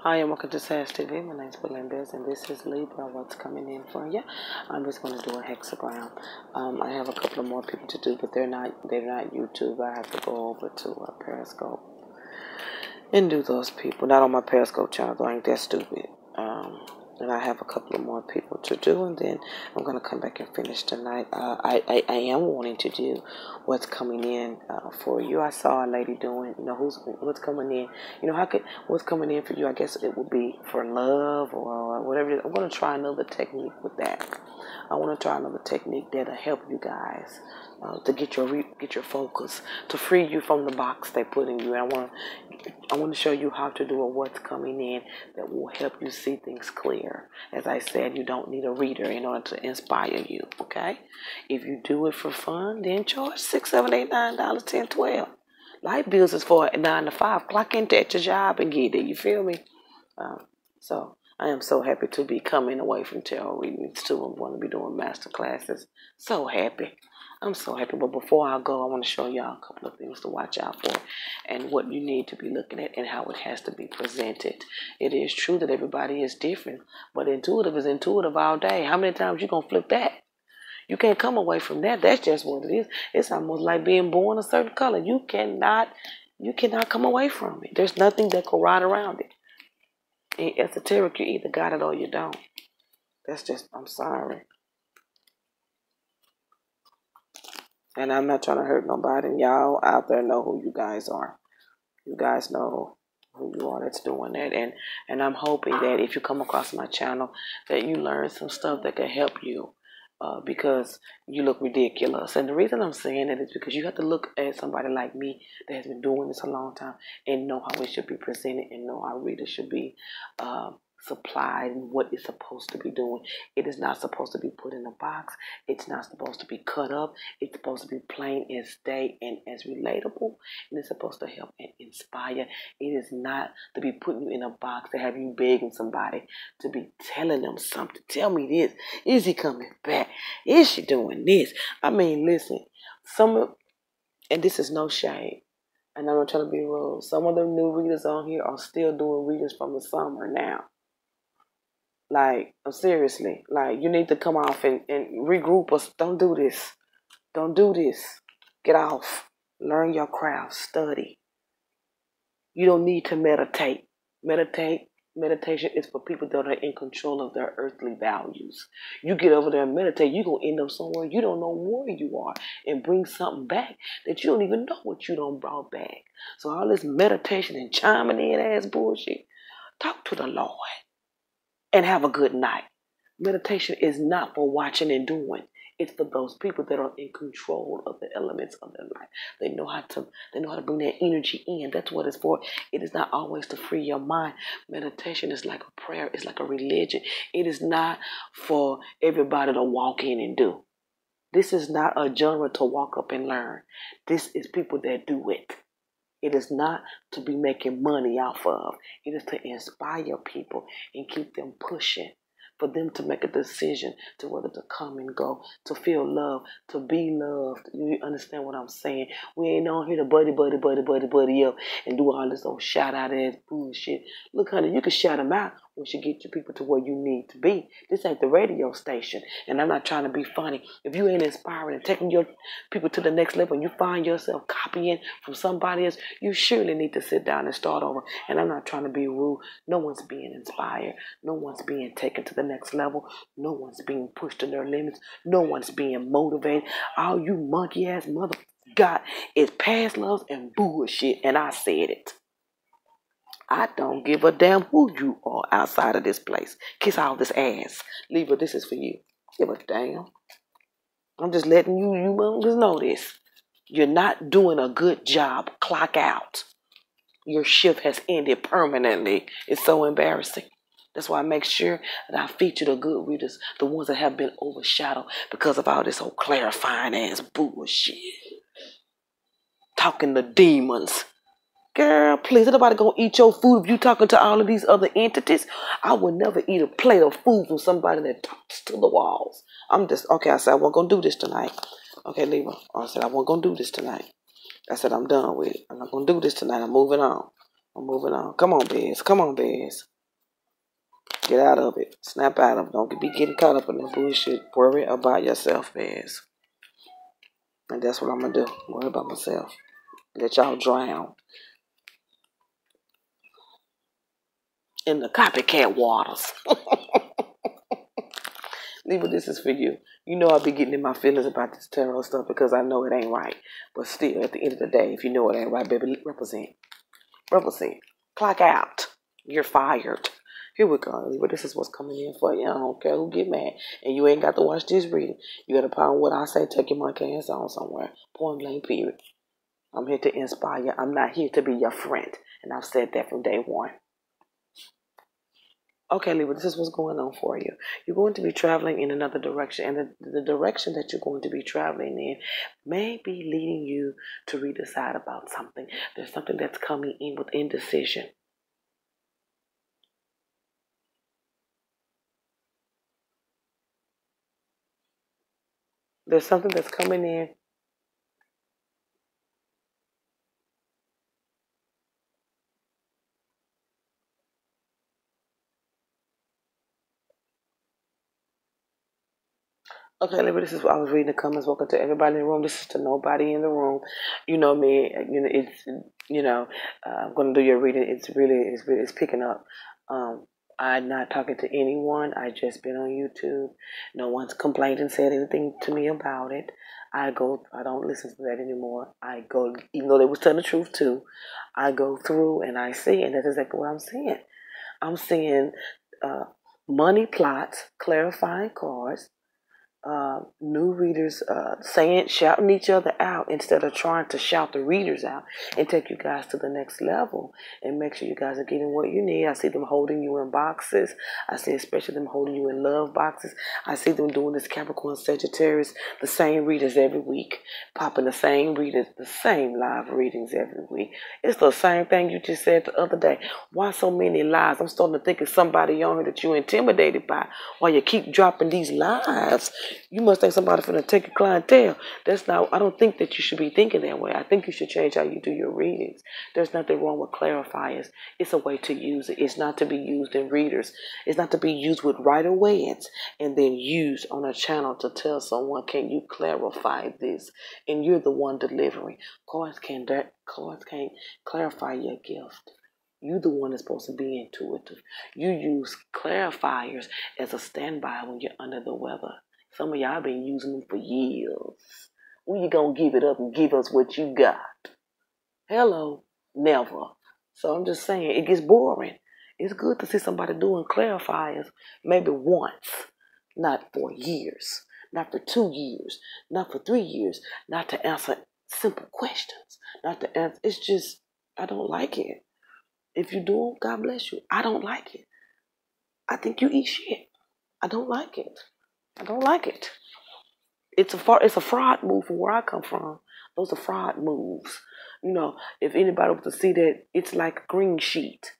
Hi, and welcome to SAS TV. My name is Belynne, and this is Libra. What's coming in for you? I'm just going to do a hexagram. I have a couple of more people to do, but they're not YouTube. I have to go over to Periscope and do those people. Not on my Periscope channel, though. I ain't that stupid. And I have a couple of more people to do, and then I'm going to come back and finish tonight. I am wanting to do what's coming in for you. I saw a lady doing, what's coming in. What's coming in for you, I guess it would be for love or whatever it is. I'm going to try another technique with that. I want to try another technique that'll help you guys to get your focus, to free you from the box they put in you. And I want to show you how to do what's coming in that will help you see things clear. As I said, you don't need a reader in order to inspire you, okay? If you do it for fun, then charge $6, $7, $8, $9, $10, $12. Light bills is for 9 to 5. Clock into at your job and get it. You feel me? So I am so happy to be coming away from tarot readings too. I'm going to be doing master classes. So happy. I'm so happy. But before I go, I want to show y'all a couple of things to watch out for and what you need to be looking at and how it has to be presented. It is true that everybody is different, but intuitive is intuitive all day. How many times you going to flip that? You can't come away from that. That's just what it is. It's almost like being born a certain color. You cannot come away from it. There's nothing that can ride around it. In esoteric, you either got it or you don't. That's just, I'm sorry. And I'm not trying to hurt nobody. Y'all out there know who you guys are. You guys know who you are that's doing that. And I'm hoping that if you come across my channel, that you learn some stuff that can help you. Because you look ridiculous. And the reason I'm saying that is because you have to look at somebody like me that has been doing this a long time and know how it should be presented and know how readers should be supplied and what it's supposed to be doing. It is not supposed to be put in a box. It's not supposed to be cut up. It's supposed to be plain and stay and as relatable. And it's supposed to help and inspire. It is not to be putting you in a box to have you begging somebody to be telling them something. Tell me this. Is he coming back? Is she doing this? I mean, listen, and this is no shade, and I'm not trying to be rude. Some of the new readers on here are still doing readers from the summer now. Like, seriously, like, you need to come off and regroup us. Don't do this. Don't do this. Get off. Learn your craft. Study. You don't need to meditate. Meditation is for people that are in control of their earthly values. You get over there and meditate, you're going to end up somewhere you don't know where you are and bring something back that you don't even know what you done brought back. So all this meditation and chiming in ass bullshit, talk to the Lord and have a good night. Meditation is not for watching and doing. It's for those people that are in control of the elements of their life. They know how to bring their energy in. That's what it's for. It is not always to free your mind. Meditation is like a prayer. It's like a religion. It is not for everybody to walk in and do. This is not a genre to walk up and learn. This is people that do it. It is not to be making money off of. It is to inspire people and keep them pushing. For them to make a decision to whether to come and go, to feel love, to be loved. You understand what I'm saying? We ain't on here to buddy up and do all this old shout out ass bullshit. Look, honey, you can shout them out once you get your people to where you need to be. This ain't the radio station, and I'm not trying to be funny. If you ain't inspiring and taking your people to the next level and you find yourself copying from somebody else, you surely need to sit down and start over. And I'm not trying to be rude. No one's being inspired. No one's being taken to the next level. No one's being pushed to their limits. No one's being motivated. All you monkey ass mother got is past loves and bullshit, and I said it. I don't give a damn who you are outside of this place. Kiss all this ass. Libra, this is for you. Give a damn. I'm just letting you just know this. You're not doing a good job. Clock out. Your shift has ended permanently. It's so embarrassing. That's why I make sure that I feature the good readers, the ones that have been overshadowed because of all this old clarifying ass bullshit. Talking to demons. Girl, please, ain't nobody gonna eat your food if you talking to all of these other entities. I would never eat a plate of food from somebody that talks to the walls. Okay, I said I wasn't gonna do this tonight. Okay, Libra, I said I wasn't gonna do this tonight. I said I'm done with it. I'm not gonna do this tonight. I'm moving on. Come on, Bez. Get out of it. Snap out of it. Don't be getting caught up in that bullshit. Worry about yourself, man. And that's what I'm going to do. Worry about myself. Let y'all drown in the copycat waters. Libra, this is for you. You know I be getting in my feelings about this tarot stuff because I know it ain't right. But still, at the end of the day, if you know it ain't right, baby, represent. Represent. Clock out. You're fired. Here we go, Libra. This is what's coming in for you. I don't care who get mad. And you ain't got to watch this reading. You got a problem with what I say, take your monkey ass on somewhere. Point blank, period. I'm here to inspire you. I'm not here to be your friend. And I've said that from day one. Okay, Libra, this is what's going on for you. You're going to be traveling in another direction, and the direction that you're going to be traveling in may be leading you to redecide about something. There's something that's coming in with indecision. There's something that's coming in. Okay, Libra, this is what I was reading the comments. Welcome to everybody in the room. This is to nobody in the room. You know me. I'm going to do your reading. It's picking up. I'm not talking to anyone. I just been on YouTube. No one's complained and said anything to me about it. I don't listen to that anymore. I go, even though they was telling the truth too, I go through and I see, and that's exactly what I'm seeing. I'm seeing money plots, clarifying cards, new readers shouting each other out instead of trying to shout the readers out and take you guys to the next level and make sure you guys are getting what you need. I see them holding you in boxes. I see especially them holding you in love boxes. I see them doing this Capricorn, Sagittarius, the same readers every week, popping the same readers, the same live readings every week. It's the same thing you just said the other day. Why so many lies? I'm starting to think it's somebody on here that you're intimidated by while you keep dropping these lies. You must think somebody finna take your clientele. That's not, I don't think that you should be thinking that way. I think you should change how you do your readings. There's nothing wrong with clarifiers. It's a way to use it. It's not to be used in readers. It's not to be used with Rider-Waite and then used on a channel to tell someone, can you clarify this? And you're the one delivering. Cards can't clarify your gift. You the one that's supposed to be intuitive. You use clarifiers as a standby when you're under the weather. Some of y'all been using them for years. When you gonna give it up and give us what you got? Hello, never. So I'm just saying, it gets boring. It's good to see somebody doing clarifiers maybe once, not for years, not for 2 years, not for 3 years, not to answer simple questions, not to answer. It's just, I don't like it. If you do, God bless you. I don't like it. I think you eat shit. I don't like it. I don't like it. It's a fraud move from where I come from. Those are fraud moves. You know, if anybody was to see that, it's like a green sheet.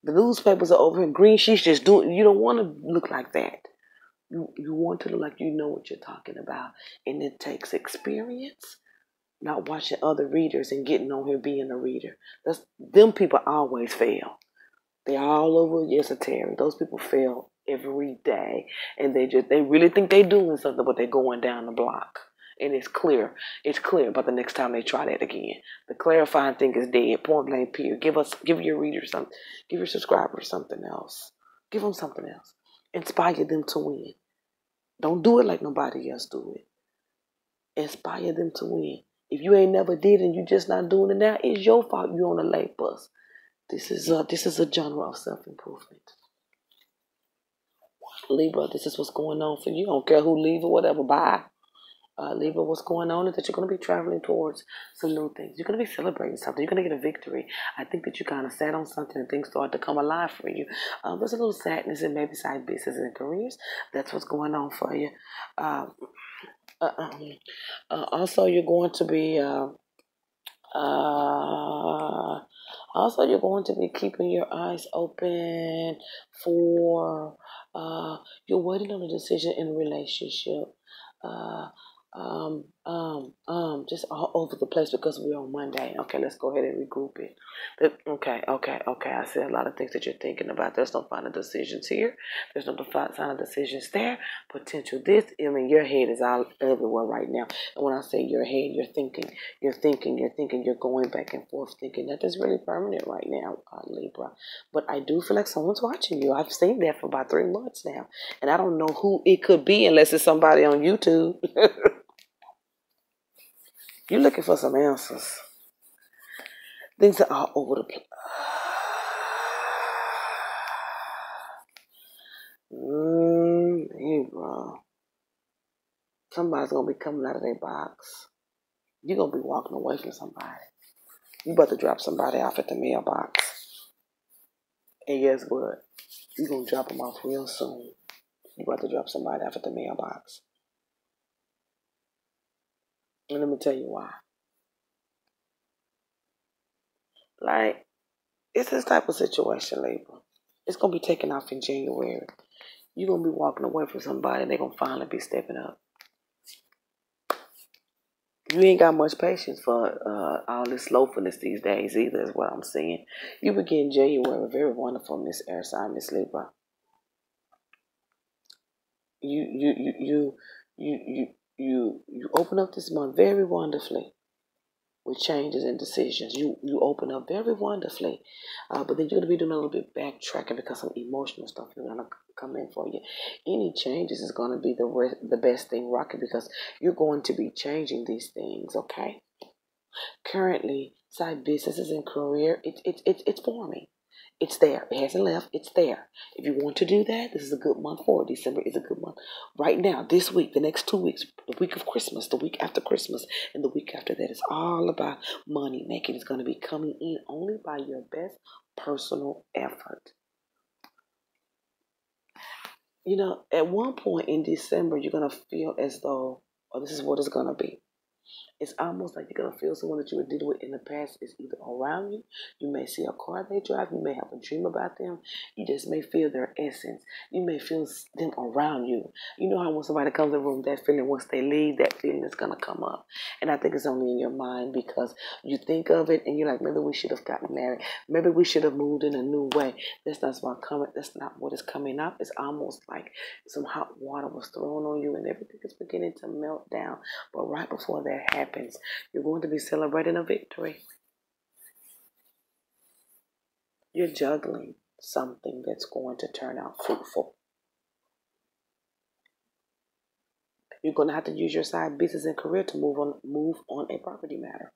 The newspapers are over here. Green sheets just doing. You don't want to look like that. You want to look like you know what you're talking about, and it takes experience. Not watching other readers and getting on here being a reader. Them people always fail. They're all over esoteric. Those people fail every day. And they really think they're doing something, but they're going down the block. And it's clear. It's clear by the next time they try that again. The clarifying thing is dead. Point blank period. Give your readers something. Give your subscribers something else. Give them something else. Inspire them to win. Don't do it like nobody else do it. Inspire them to win. If you ain't never did and you just not doing it now, it's your fault you on a late bus. This is a genre of self-improvement. Libra, this is what's going on for you. I don't care who leave or whatever. Bye. Libra, what's going on is that you're going to be traveling towards some new things. You're going to be celebrating something. You're going to get a victory. I think that you kind of sat on something and things started to come alive for you. There's a little sadness in maybe side business and careers. That's what's going on for you. Also, you're going to be... Also, you're going to be keeping your eyes open for, you're waiting on a decision in a relationship. just all over the place because we're on Monday. Okay, let's go ahead and regroup it. Okay. I said a lot of things that you're thinking about. There's no final decisions here. There's no final decisions there. Potential this. I mean, your head is all everywhere right now. And when I say your head, you're thinking. You're going back and forth thinking. Nothing's really permanent right now, Libra. But I do feel like someone's watching you. I've seen that for about 3 months now. And I don't know who it could be unless it's somebody on YouTube. You're looking for some answers. Things are all over the place. Bro. Somebody's going to be coming out of their box. You're going to be walking away from somebody. You about to drop somebody off at the mailbox. And guess what? You're going to drop them off real soon. You're about to drop somebody off at the mailbox. And let me tell you why. Like, it's this type of situation, Libra. It's going to be taken off in January. You're going to be walking away from somebody and they're going to finally be stepping up. You ain't got much patience for all this slowfulness these days either, is what I'm saying. You begin January very wonderful, Miss Air Sign, Miss Libra. You open up this month very wonderfully with changes and decisions. You open up very wonderfully, but then you're going to be doing a little bit backtracking because some emotional stuff is going to come in for you. Any changes is going to be the best thing rocking because you're going to be changing these things, okay? Currently, side businesses and career, it's forming. It's there. It hasn't left. It's there. If you want to do that, this is a good month for it. December is a good month. Right now, this week, the next 2 weeks, the week of Christmas, the week after Christmas, and the week after that, it's all about money making. It's going to be coming in only by your best personal effort. You know, at one point in December, you're going to feel as though, oh, this is what it's going to be. It's almost like you're going to feel someone that you were dealing with in the past is either around you. You may see a car they drive. You may have a dream about them. You just may feel their essence. You may feel them around you. You know how when somebody comes in the room, that feeling, once they leave, that feeling is going to come up. And I think it's only in your mind because you think of it and you're like, maybe we should have gotten married. Maybe we should have moved in a new way. That's not what is coming up. It's almost like some hot water was thrown on you and everything is beginning to melt down. But right before that happens, you're going to be celebrating a victory. You're juggling something that's going to turn out fruitful. You're going to have to use your side business and career to move on a property matter.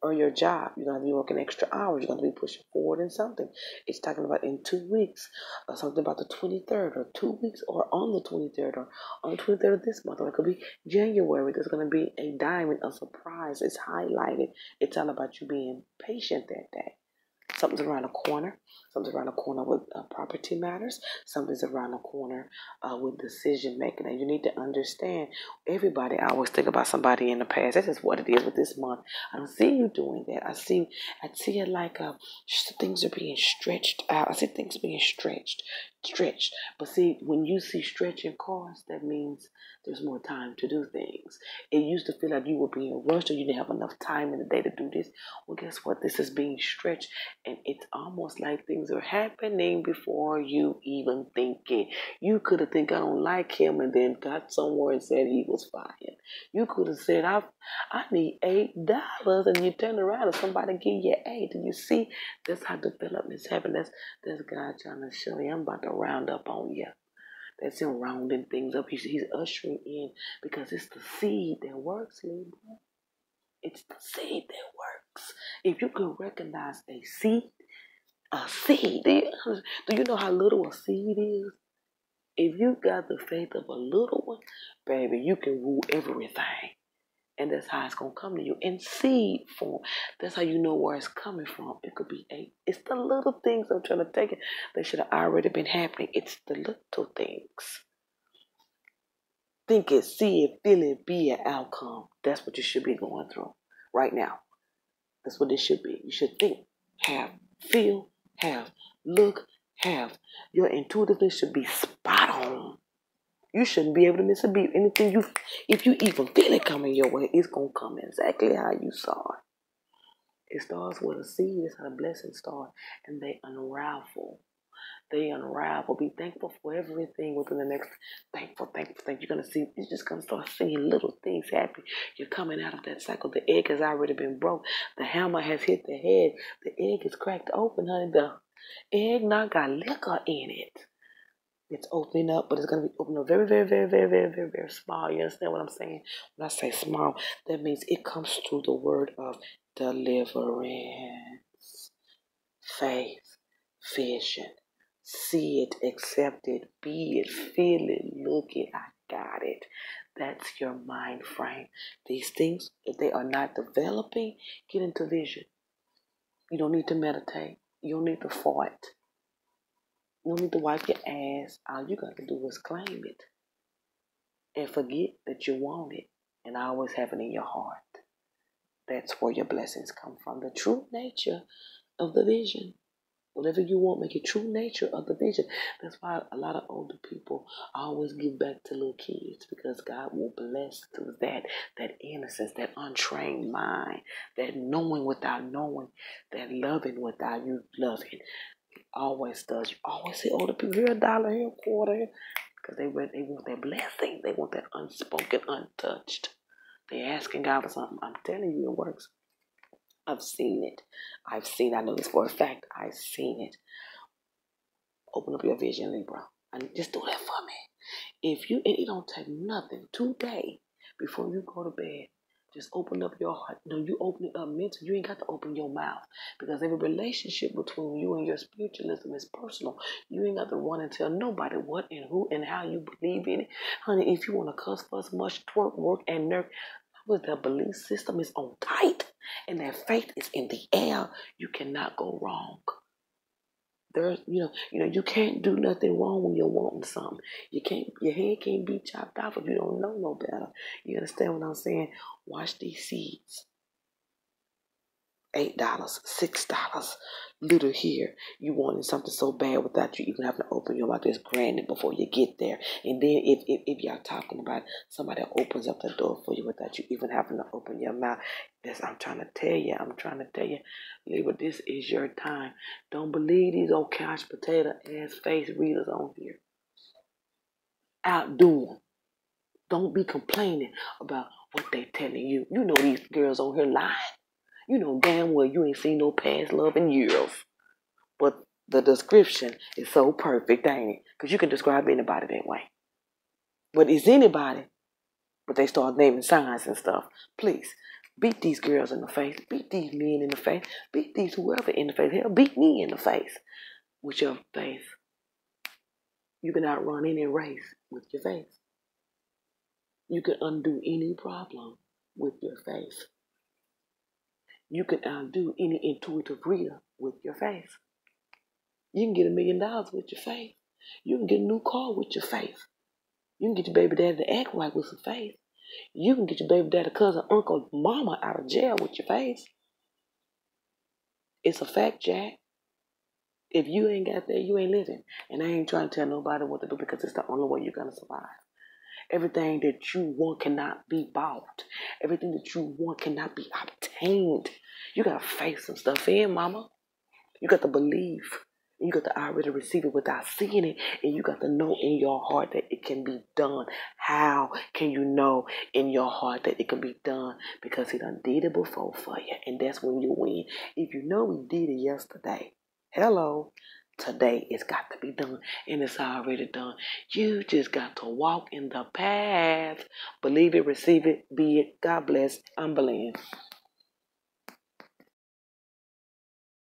Or your job. You're going to be working extra hours. You're going to be pushing forward in something. It's talking about in 2 weeks, or something about the 23rd, or 2 weeks, or on the 23rd, or on the 23rd of this month, or it could be January. There's going to be a diamond, a surprise. It's highlighted. It's all about you being patient that day. Something's around the corner. Something's around the corner with property matters. Something's around the corner with decision making. And you need to understand, everybody always think about somebody in the past. That's just what it is with this month. I don't see you doing that. I see it like things are being stretched out. I see things being stretched. But see, when you see stretching cars, that means there's more time to do things. It used to feel like you were being rushed or you didn't have enough time in the day to do this. Well, guess what? This is being stretched, and it's almost like things are happening before you even think it. You could have think I don't like him and then got somewhere and said he was fired. You could have said I need $8 and you turn around and somebody give you 8. And you see, that's how development's happen. That's God trying to show you, I'm about to round up on you. That's him rounding things up. He's ushering in because it's the seed that works, Libra. It's the seed that works. If you can recognize a seed, do you know how little a seed is? If you got the faith of a little one, baby, you can rule everything. And that's how it's going to come to you in seed form. That's how you know where it's coming from. It could be it's the little things I'm trying to take it. They should have already been happening. It's the little things. Think it, see it, feel it, be an outcome. That's what you should be going through right now. That's what it should be. You should think, have, feel, have, look, have. Your intuitiveness should be spot on. You shouldn't be able to miss a beat. If you even feel it coming your way, it's going to come exactly how you saw it. It starts with a seed. It's how the blessings start. And they unravel. Be thankful for everything within the next. Thankful. You're going to see, you're just going to start seeing little things happen. You're coming out of that cycle. The egg has already been broke. The hammer has hit the head. The egg is cracked open, honey. The egg now got liquor in it. It's opening up, but it's going to be opening up very, very, very, very, very, very, very small. You understand what I'm saying? When I say small, that means it comes through the word of deliverance, faith, vision. See it, accept it, be it, feel it, look it, I got it. That's your mind frame. These things, if they are not developing, get into vision. You don't need to meditate. You don't need to fart. You don't need to wipe your ass. All you got to do is claim it. And forget that you want it. And always have it in your heart. That's where your blessings come from. The true nature of the vision. Whatever you want, make it true nature of the vision. That's why a lot of older people always give back to little kids, because God will bless through that innocence, that untrained mind, that knowing without knowing, that loving without you loving. It always does. You always see older people, here $1, here $0.25, because they want that blessing. They want that unspoken, untouched. They're asking God for something. I'm telling you, it works. I've seen it. I know this for a fact. I've seen it. Open up your vision, Libra. And just do that for me. It don't take nothing today before you go to bed. Just open up your heart. No, you open it up mentally. You ain't got to open your mouth. Because every relationship between you and your spiritualism is personal. You ain't got to run and tell nobody what and who and how you believe in it. Honey, if you want to cuss, fuss, much, twerk, work, and nerve, with their belief system is on tight and their faith is in the air, you cannot go wrong. There's, you can't do nothing wrong when you're wanting something. Your head can't be chopped off if you don't know no better. You understand what I'm saying? Watch these seeds. $8, $6, little here. You wanted something so bad without you even having to open your mouth. Just granted before you get there. And then if y'all talking about somebody that opens up the door for you without you even having to open your mouth. I'm trying to tell you, Libra, this is your time. Don't believe these old couch potato ass face readers on here. Outdo them. Don't be complaining about what they telling you. You know these girls on here lying. You know damn well you ain't seen no past love in years. But the description is so perfect, ain't it? Because you can describe anybody that way. But it's anybody, but they start naming signs and stuff. Please, beat these girls in the face. Beat these men in the face. Beat these whoever in the face. Hell, beat me in the face with your faith. You can outrun any race with your faith. You can undo any problem with your faith. You can outdo any intuitive reader with your faith. You can get $1 million with your faith. You can get a new car with your faith. You can get your baby daddy to act right with some faith. You can get your baby daddy, cousin, uncle, mama out of jail with your faith. It's a fact, Jack. If you ain't got that, you ain't living. And I ain't trying to tell nobody what to do, because it's the only way you're going to survive. Everything that you want cannot be bought. Everything that you want cannot be obtained. You got to face some stuff in, mama. You got to believe. You got to already receive it without seeing it. And you got to know in your heart that it can be done. How can you know in your heart that it can be done? Because he done did it before for you. And that's when you win. If you know he did it yesterday, hello, today it's got to be done. And it's already done. You just got to walk in the path. Believe it, receive it, be it. God bless. I'm Belynne.